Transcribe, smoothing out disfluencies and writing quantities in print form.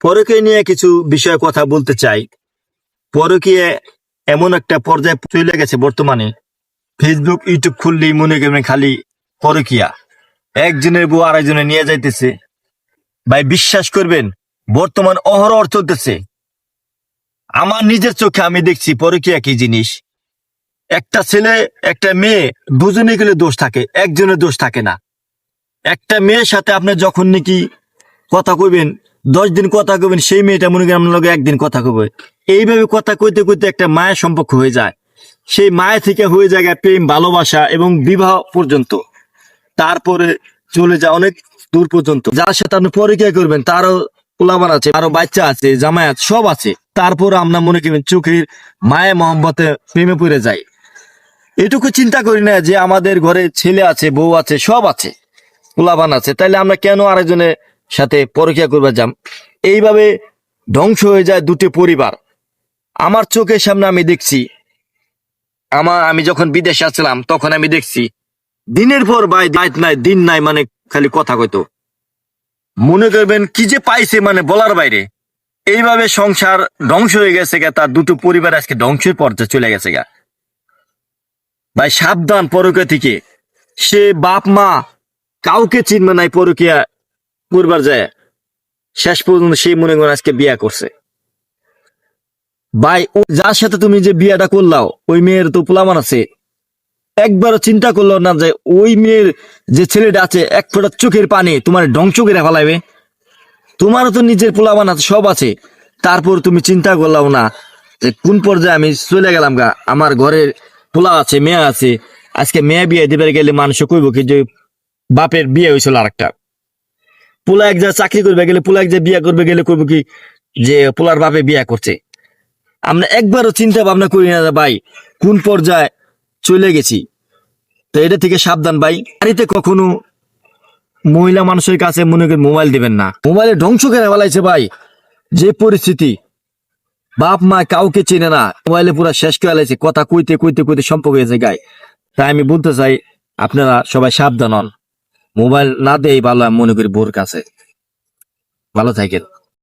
পরকীয়া নিয়ে কিছু বিষয়ে কথা বলতে চাই। পরকীয়া এমন একটা পর্যায়ে চলে গেছে বর্তমানে, ফেসবুক ইউটিউব খুললেই মনে করবেন খালি পরকীয়া। একজনের বউ আরেকজনে নিয়ে যাইতেছে। ভাই বিশ্বাস করবেন, বর্তমান অহরহ চলতেছে। আমার নিজের চোখে আমি দেখছি পরকীয়া কি জিনিস। একটা ছেলে একটা মেয়ে দুজনে গেলে দোষ থাকে, একজনের দোষ থাকে না। একটা মেয়ের সাথে আপনি যখন নাকি কথা কইবেন, 10 দিন কথা কইবেন, সেই মেয়েটা মনে করেন আপনার লগে একদিন কথা কইবে। এইভাবে কথা কইতে কইতে একটা মায়ের সম্পর্ক হয়ে যায়। সেই মায়ের থেকে হয়ে যায় প্রেম, ভালোবাসা এবং বিবাহ পর্যন্ত। তারপরে চলে যায় অনেক দূর পর্যন্ত। যার সাথে আপনি পরকীয়া করবেন তারও পোলাপান আছে, আরো বাচ্চা আছে, জামাই আছে, সব আছে। তারপর আমরা মনে করবেন চোখের মায়ে মহব্বতে প্রেমে পড়ে যাই। এটুকু চিন্তা করি না যে আমাদের ঘরে ছেলে আছে, বউ আছে, সব আছে, পোলাপান আছে, তাইলে আমরা কেন আরেকজনের সাথে পরকীয়া করবার যাম? এইভাবে ধ্বংস হয়ে যায় দুটি পরিবার। আমার চোখের সামনে আমি দেখছি। আমি যখন বিদেশে আসছিলাম তখন আমি দেখছি দিনের পর ভাই রাত নাই দিন নাই, মানে খালি কথা কইতো। মনে করবেন কি যে পাইছে, মানে বলার বাইরে। এইভাবে সংসার ধ্বংস হয়ে গেছে গা, তার দুটো পরিবার আজকে ধ্বংসের পর্যায়ে চলে গেছে গা। ভাই সাবধান পরকীয়া থেকে। সে বাপ মা কাউকে চিনবে নাই পরকীয়া করবার যায়। শেষ পর্যন্ত সেই মনে করেন আজকে বিয়া করছে। ভাই যার সাথে তুমি যে বিয়াটা করলাও, ওই মেয়ের তো পোলামান আছে। একবারও চিন্তা করলো না যে ওই মেয়ের যে ছেলেটা আছে এক ফোঁটা চোখের পানি তোমার ধ্বংস করে ফেলাইবে? তোমারও তো নিজের পোলামান আছে, সব আছে। তারপর তুমি চিন্তা করলাও না যে কোন পর্যায়ে আমি চলে গেলাম গা। আমার ঘরের পোলা আছে, মেয়ে আছে। আজকে মেয়ে বিয়ে দিবার গেলে মানুষ কইব কি যে বাপের বিয়ে হয়েছিল আরেকটা। পোলা এক জায়গায় চাকরি করবে গেলে, পোলা এক জায়গায় বিয়ে করবে গেলে কইব কি যে পোলার বাপে বিয়ে করছে। আমরা একবারও চিন্তা ভাবনা করি না ভাই কোন পর্যায়ে চলে গেছি। তো এটা থেকে সাবধান ভাই। বাড়িতে কখনো মহিলা মানুষের কাছে মনে করি মোবাইল দিবেন না। মোবাইলে ধ্বংস করে ফেলাইছে ভাই যে পরিস্থিতি। বাপ মা কাউকে চেনে না, মোবাইলে পুরো শেষ করে ফেলাইছে। কথা কইতে কইতে কইতে সম্পর্ক হয়েছে গায়ে। তাই আমি বলতে চাই আপনারা সবাই সাবধান হন। মোবাইল না দেই ভালো আমি মনে করি বোর কাছে। ভালো থাকেন।